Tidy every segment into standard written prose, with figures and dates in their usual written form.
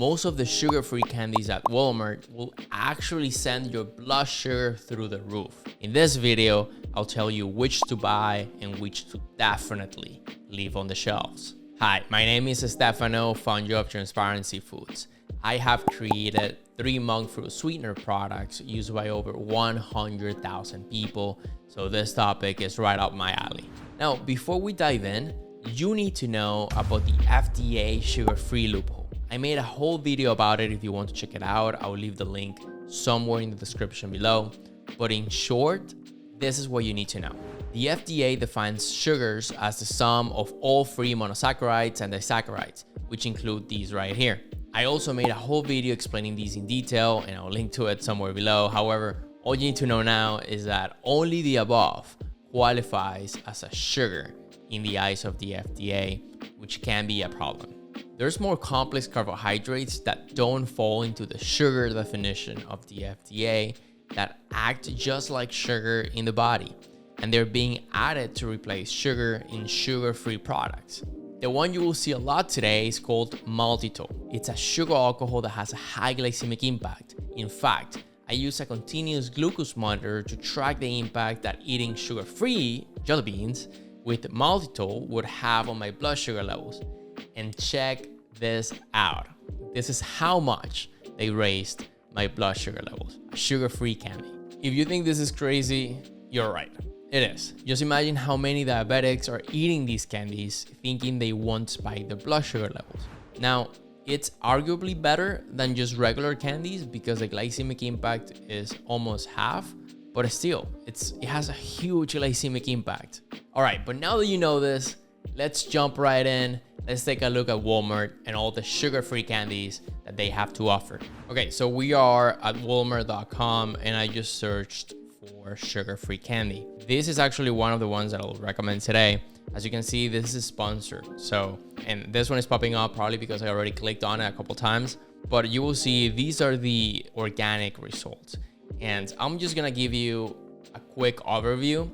most of the sugar-free candies at Walmart will actually send your blood sugar through the roof. In this video, I'll tell you which to buy and which to definitely leave on the shelves. Hi, my name is Stefano, founder of Transparency Foods. I have created 3 monk fruit sweetener products used by over 100,000 people, so this topic is right up my alley. Now, before we dive in, you need to know about the FDA sugar-free loophole. I made a whole video about it. If you want to check it out, I'll leave the link somewhere in the description below. But in short, this is what you need to know. The FDA defines sugars as the sum of all free monosaccharides and disaccharides, which include these right here. I also made a whole video explaining these in detail, and I'll link to it somewhere below. However, all you need to know now is that only the above qualifies as a sugar in the eyes of the FDA, which can be a problem. There's more complex carbohydrates that don't fall into the sugar definition of the FDA that act just like sugar in the body, and they're being added to replace sugar in sugar-free products. The one you will see a lot today is called Maltitol. It's a sugar alcohol that has a high glycemic impact. In fact, I use a continuous glucose monitor to track the impact that eating sugar-free jelly beans with Maltitol would have on my blood sugar levels. And check this out. This is how much they raised my blood sugar levels. A sugar-free candy. If you think this is crazy, you're right. It is. Just imagine how many diabetics are eating these candies thinking they won't spike their blood sugar levels. Now, it's arguably better than just regular candies because the glycemic impact is almost half, but still, it has a huge glycemic impact. All right, but now that you know this, let's jump right in. Let's take a look at Walmart and all the sugar-free candies that they have to offer. Okay, so we are at walmart.com and I just searched for sugar-free candy. This is actually one of the ones that I'll recommend today. As you can see, this is sponsored. And this one is popping up probably because I already clicked on it a couple times, but you will see these are the organic results. And I'm just gonna give you a quick overview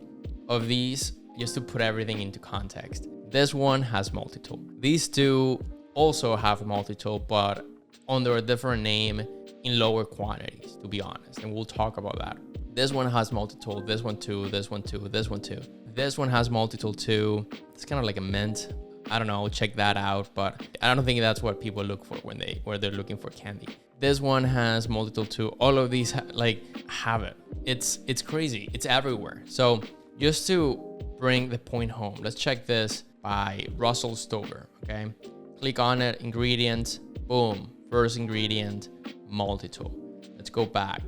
of these just to put everything into context. This one has Maltitol. These two also have Maltitol, but under a different name in lower quantities, to be honest. And we'll talk about that. This one has Maltitol, this one too, this one too, this one too. This one has Maltitol too. It's kind of like a mint. I don't know, I'll check that out, but I don't think that's what people look for when they're looking for candy. This one has Maltitol too. All of these have it. It's crazy. It's everywhere. So just to bring the point home, let's check this by Russell Stover, okay? Click on it, ingredients, boom, first ingredient, Maltitol. Let's go back.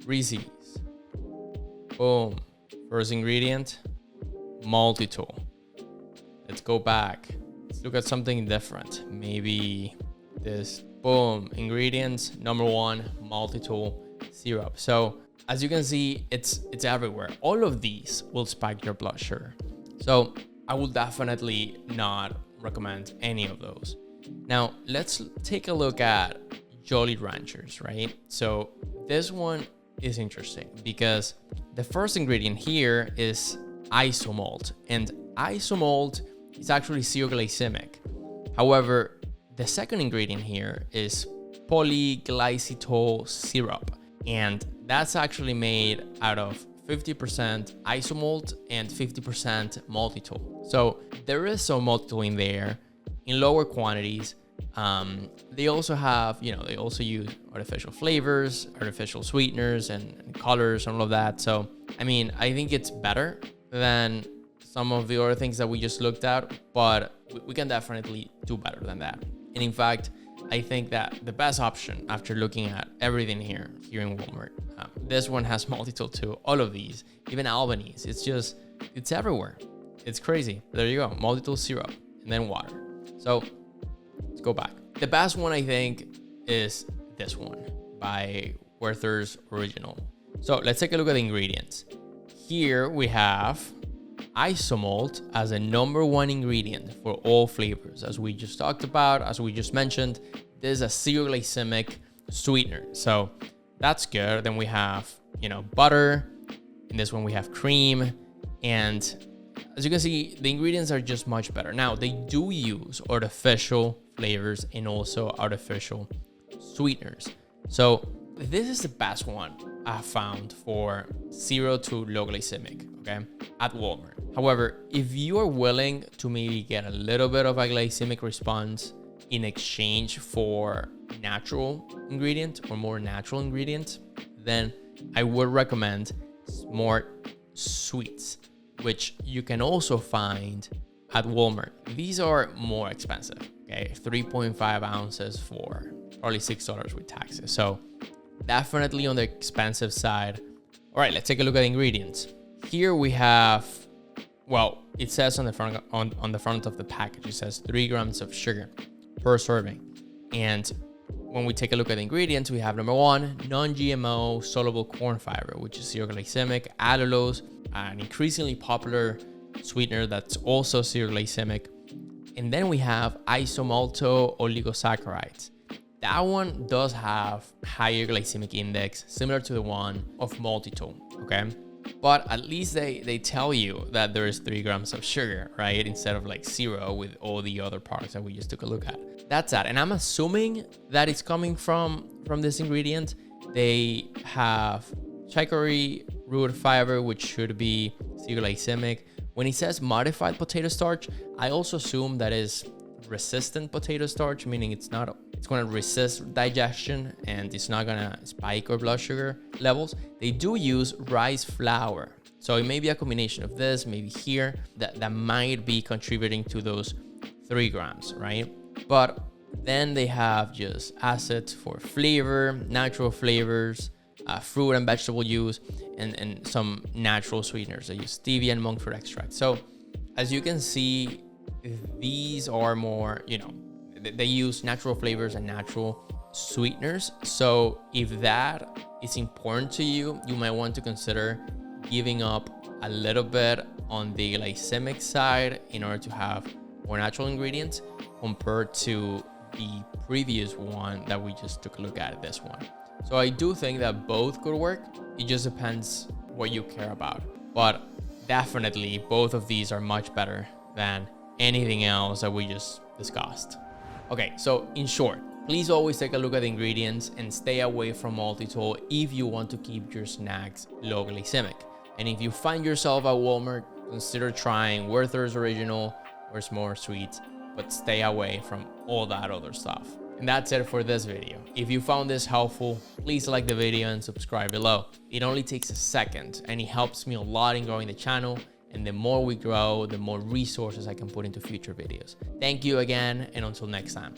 Reese's, boom, first ingredient, Maltitol. Let's go back. Let's look at something different. Maybe this, boom, ingredients, number 1, Maltitol syrup. So as you can see, it's everywhere. All of these will spike your blood sugar. So I will definitely not recommend any of those. Now let's take a look at Jolly Ranchers, right? So this one is interesting because the first ingredient here is isomalt, and isomalt is actually glycemic. However, the second ingredient here is polyglycetol syrup, and that's actually made out of 50% isomalt and 50% maltitol. So there is some maltitol in there in lower quantities. They also have, they also use artificial flavors, artificial sweeteners and colors and all of that. So, I mean, I think it's better than some of the other things that we just looked at, but we can definitely do better than that. And in fact, I think that the best option after looking at everything here in Walmart, this one has Maltitol too, all of these, even Albanese, it's everywhere. It's crazy. There you go, Maltitol syrup and then water. So let's go back. The best one I think is this one by Werther's Original. So let's take a look at the ingredients. Here we have isomalt as a number 1 ingredient for all flavors. As we just talked about, as we just mentioned, this is a glycemic sweetener. So that's good. Then we have, butter. In this one we have cream. And as you can see, the ingredients are just much better. Now, they do use artificial flavors and also artificial sweeteners. So this is the best one I found for 0 to low glycemic, okay, at Walmart. However, if you are willing to maybe get a little bit of a glycemic response in exchange for natural ingredient or more natural ingredient, then I would recommend Smart Sweets, which you can also find at Walmart. These are more expensive, okay? 3.5 ounces for probably $6 with taxes. So definitely on the expensive side. All right, let's take a look at the ingredients. Here we have, well, it says on the front on the front of the package, it says 3 grams of sugar per serving. And when we take a look at the ingredients, we have number 1, non-GMO soluble corn fiber, which is zero glycemic, allulose, an increasingly popular sweetener that's also zero glycemic. And then we have isomalto oligosaccharides. That one does have higher glycemic index, similar to the one of Maltitol, okay? But at least they tell you that there is 3 grams of sugar, right? Instead of like 0 with all the other products that we just took a look at. That's that. And I'm assuming that it's coming from this ingredient. They have chicory root fiber, which should be zero glycemic. When it says modified potato starch, I also assume that is resistant potato starch, meaning it's going to resist digestion and it's not going to spike our blood sugar levels. They do use rice flour. So it may be a combination of this, maybe here, that might be contributing to those 3 grams, right? But then they have just acids for flavor, natural flavors, fruit and vegetable use, and some natural sweeteners. They use stevia and monk fruit extract. So as you can see, these are more, they use natural flavors and natural sweeteners. So if that is important to you, you might want to consider giving up a little bit on the glycemic side in order to have more natural ingredients compared to the previous one that we just took a look at, this one. So I do think that both could work. It just depends what you care about. But definitely both of these are much better than anything else that we just discussed. Okay, so in short, please always take a look at the ingredients and stay away from Maltitol if you want to keep your snacks low glycemic. And if you find yourself at Walmart, consider trying Werther's Original or S'more Sweets, but stay away from all that other stuff. And that's it for this video. If you found this helpful, please like the video and subscribe below. It only takes a second and it helps me a lot in growing the channel. And the more we grow, the more resources I can put into future videos. Thank you again, and until next time.